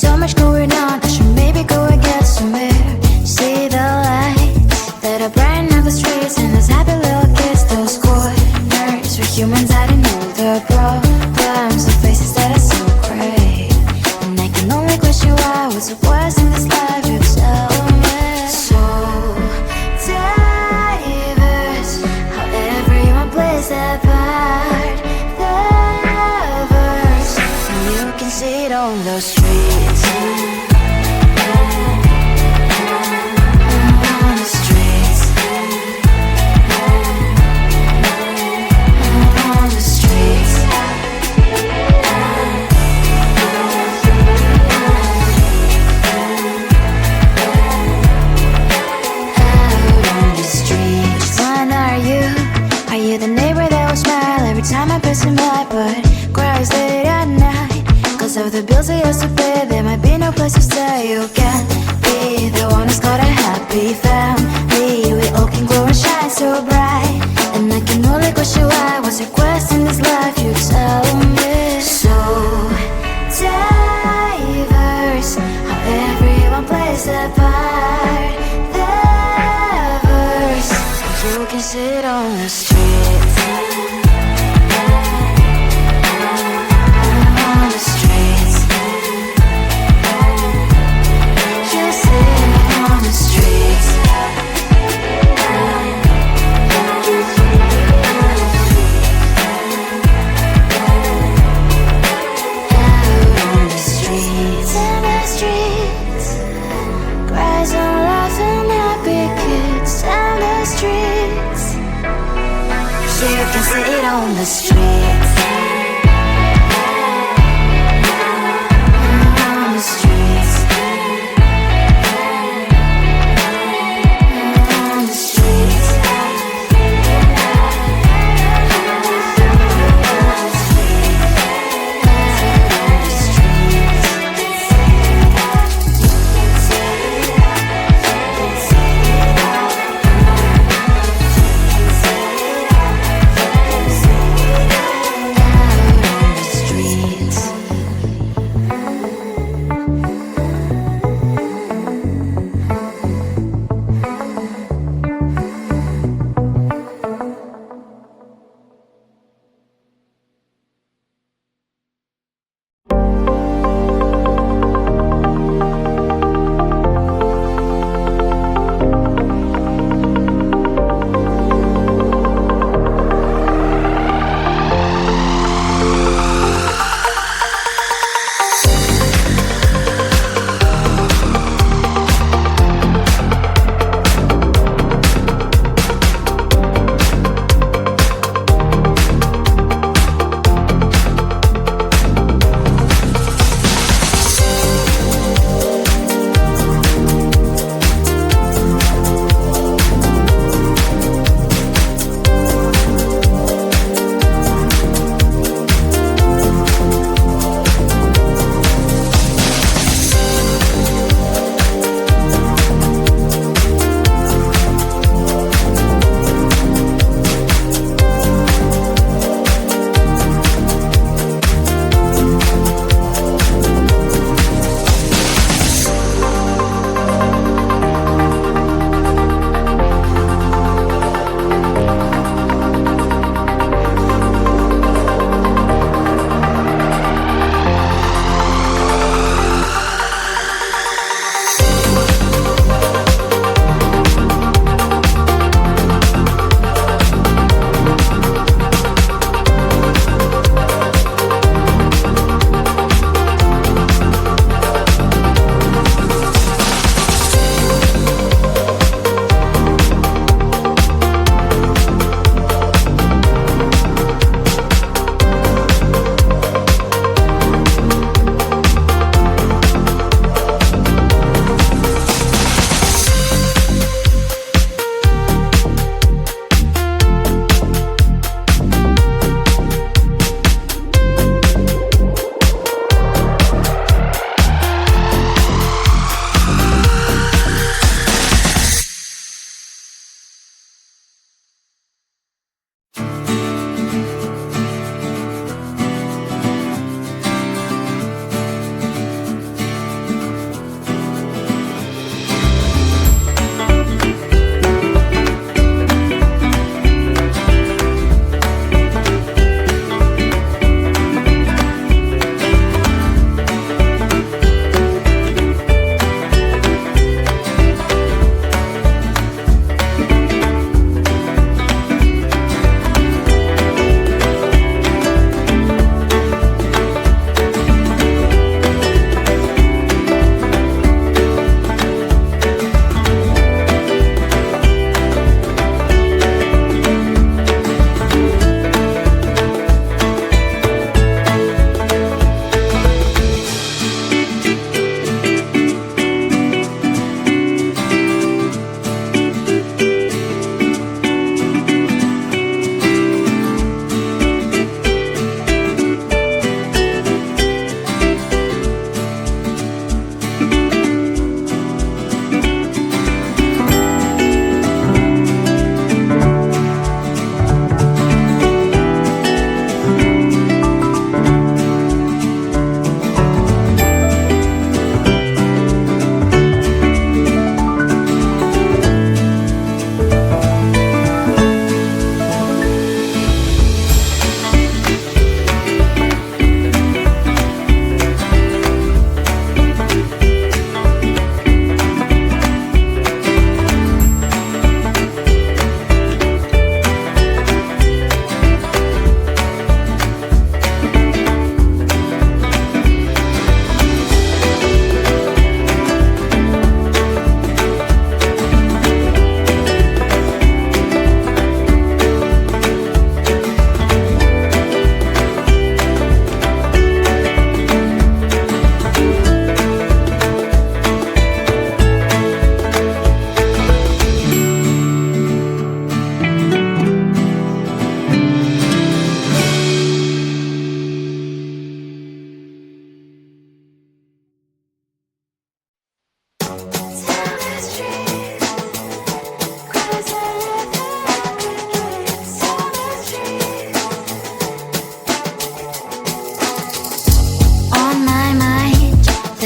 so much going on, I should maybe go and get some air. See the lights that are brighten up the streets, and those happy little kids, those corners where humans hiding all their problems, the faces that are so great. And I can only question why, what's the worst in this life, you tell me. So diverse, how everyone plays their part, their verse, and you can see it on the streets. On the streets. On the streets. Out on the streets. When are you? Are you the neighbor that will smile every time I pass him by, but cries late at night? Cause of the bills I used to pay, there might be no place to stay. You can't be the one who's got a happy family. We all can glow and shine so bright, and I can only question why, what's your quest in this life, you tell me. So diverse, how everyone plays their part, their verse, you can sit on the streets. On the streets. You sit on the streets. Out on the streets. In the streets. Cries and laughing happy kids. Down the streets. You can sit on the streets. On the streets. On the streets.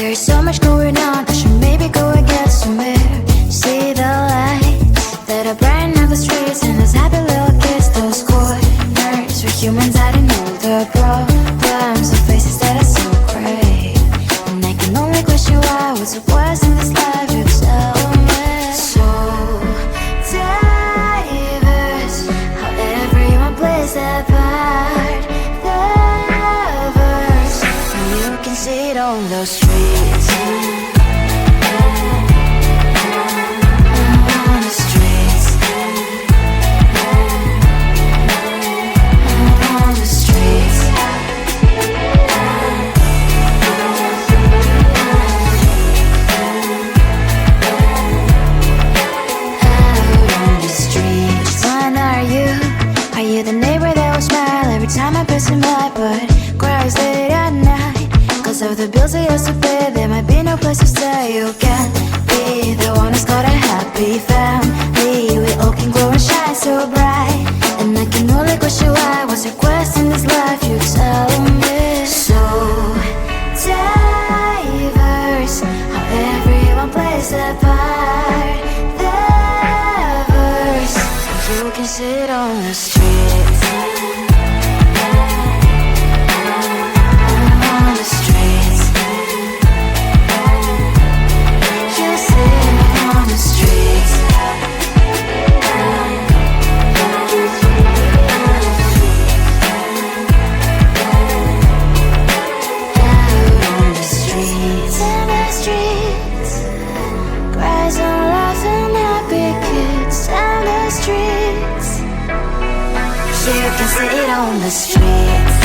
There's so much going on, I should maybe go and get some air. See the lights that are brighten up the streets, and those happy little kids, those corners where humans hiding all the problems, the faces that are so gray. And I can only question why, what's the worst in this life, you tell me. So diverse, how everyone plays their part. The verse, and you can see it on those streets. On the streets. On the streets. Out on the streets. When are you? Are you the neighbor that will smile every time I pass him by, but cries late at night? Cause of the bills he has to pay, there might be no place to stay. You can't be the one who's got a happy family. We all can glow and shine so bright, and I can only question why, what's your quest in this life, you tell me. So diverse, how everyone plays their part. The verse, you can sit on the streets. On the streets. You sit on the streets. Out on the streets. In the streets. Cries and laughing happy kids. Down the streets. You can sit on the streets.